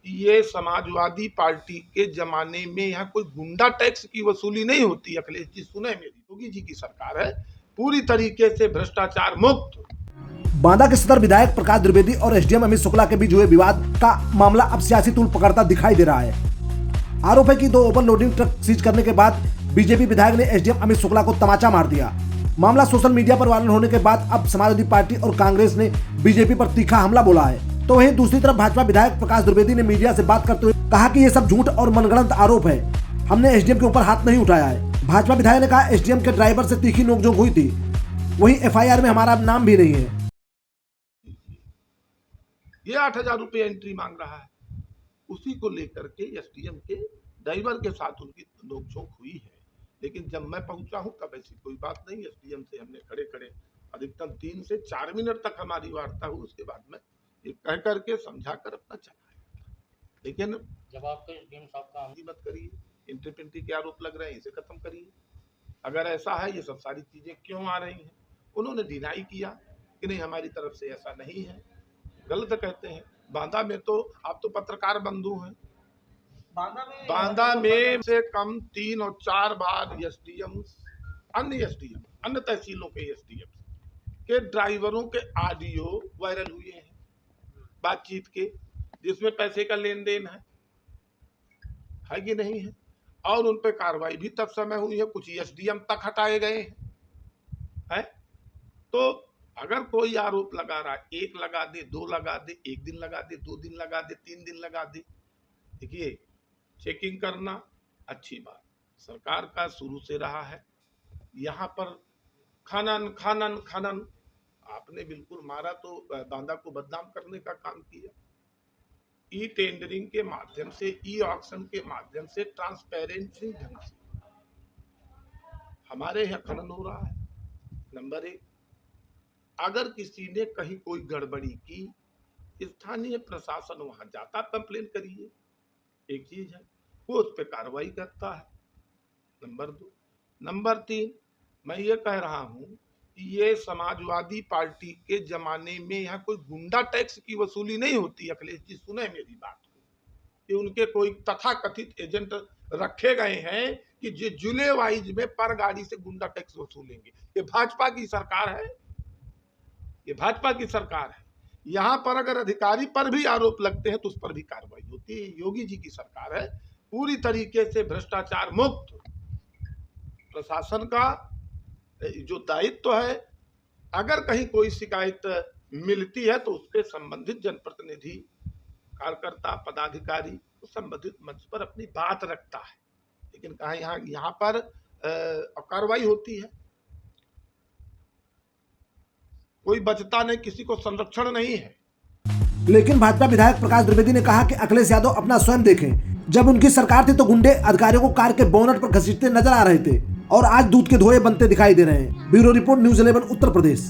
ये समाजवादी पार्टी के जमाने में यहाँ कोई गुंडा टैक्स की वसूली नहीं होती। अखिलेश जी सुने, मेरी योगी जी की सरकार है पूरी तरीके से भ्रष्टाचार मुक्त। बांदा के सदर विधायक प्रकाश द्विवेदी और एसडीएम अमित शुक्ला के बीच हुए विवाद का मामला अब सियासी तूल पकड़ता दिखाई दे रहा है। आरोप है कि 2 ओवरलोडिंग ट्रक सीज करने के बाद बीजेपी विधायक ने एसडीएम अमित शुक्ला को तमाचा मार दिया। मामला सोशल मीडिया पर वायरल होने के बाद अब समाजवादी पार्टी और कांग्रेस ने बीजेपी पर तीखा हमला बोला है। तो वहीं दूसरी तरफ भाजपा विधायक प्रकाश द्विवेदी ने मीडिया से बात करते हुए कहा कि ये सब झूठ और मनगढ़ंत आरोप है, हमने एसडीएम के ऊपर हाथ नहीं उठाया है। भाजपा विधायक ने कहा एसडीएम के ड्राइवर से तीखी नोकझोंक हुई थी, वहीं एफआईआर में हमारा नाम भी नहीं है। ये 8,000 रुपये एंट्री मांग रहा है, उसी को लेकर के एसडीएम के ड्राइवर के साथ उनकी नोकझोंक हुई है। लेकिन जब मैं पहुंचा हूं तब ऐसी कोई बात नहीं। एसडीएम से हमने खड़े खड़े अधिकतम 3 से 4 मिनट तक हमारी वार्ता हुई। उसके बाद में ये कह करके समझा कर अपना चला गया। लेकिन जब आपके एसडीएम साहब का मत करिए, इंट्री पिंट्री के आरोप लग रहे हैं, इसे खत्म करिए। अगर ऐसा है, ये सब सारी चीजें क्यों आ रही हैं? उन्होंने डिनाई किया कि नहीं हमारी तरफ से ऐसा नहीं है, गलत कहते हैं। बांदा में तो आप तो पत्रकार बंधु हैं, बांदा में से कम 3 और 4 बार एसडीएम अन्य तहसीलों के एसडीएम के ड्राइवरों के ऑडियो वायरल हुए हैं बातचीत के, जिसमें पैसे का लेन देन है कि नहीं है। और उन पर कार्रवाई भी तब समय हुई है, कुछ एसडीएम तक हटाए गए हैं। तो अगर कोई आरोप लगा रहा है, 1 लगा दे, 2 लगा दे, 1 दिन लगा दे, 2 दिन लगा दे, 3 दिन लगा दे। देखिए, चेकिंग करना अच्छी बात सरकार का शुरू से रहा है। यहाँ पर खनन खनन खनन आपने बिल्कुल मारा, तो बांदा को बदनाम करने का काम किया। ई टेंडरिंग के माध्यम से, ई ऑक्शन के माध्यम से, ट्रांसपेरेंसी ढंग से हमारे यहाँ खनन हो रहा है। नंबर 1, अगर किसी ने कहीं कोई गड़बड़ी की, स्थानीय प्रशासन वहां जाता, कंप्लेन करिए, एक चीज है, वो उस पर कार्रवाई करता है। नंबर 2, नंबर 3, मैं ये कह रहा हूं कि ये समाजवादी पार्टी के जमाने में यहाँ कोई गुंडा टैक्स की वसूली नहीं होती। अखिलेश जी सुने मेरी बात को, कि उनके कोई तथाकथित एजेंट रखे गए हैं कि जो जिले वाइज में पर गाड़ी से गुंडा टैक्स वसूलेंगे। ये भाजपा की सरकार है, ये भाजपा की सरकार है। यहाँ पर अगर अधिकारी पर भी आरोप लगते हैं तो उस पर भी कार्रवाई होती है। योगी जी की सरकार है पूरी तरीके से भ्रष्टाचार मुक्त। प्रशासन का जो दायित्व है, अगर कहीं कोई शिकायत मिलती है तो उस पर संबंधित जनप्रतिनिधि, कार्यकर्ता, पदाधिकारी तो संबंधित मंच पर अपनी बात रखता है। लेकिन कहा यहाँ पर कार्रवाई होती है, कोई बचता नहीं, किसी को संरक्षण नहीं है। लेकिन भाजपा विधायक प्रकाश द्विवेदी ने कहा कि अखिलेश यादव अपना स्वयं देखें। जब उनकी सरकार थी तो गुंडे अधिकारियों को कार के बोनट पर घसीटते नजर आ रहे थे और आज दूध के धोए बनते दिखाई दे रहे हैं। Bureau report, news 11 Uttar Pradesh.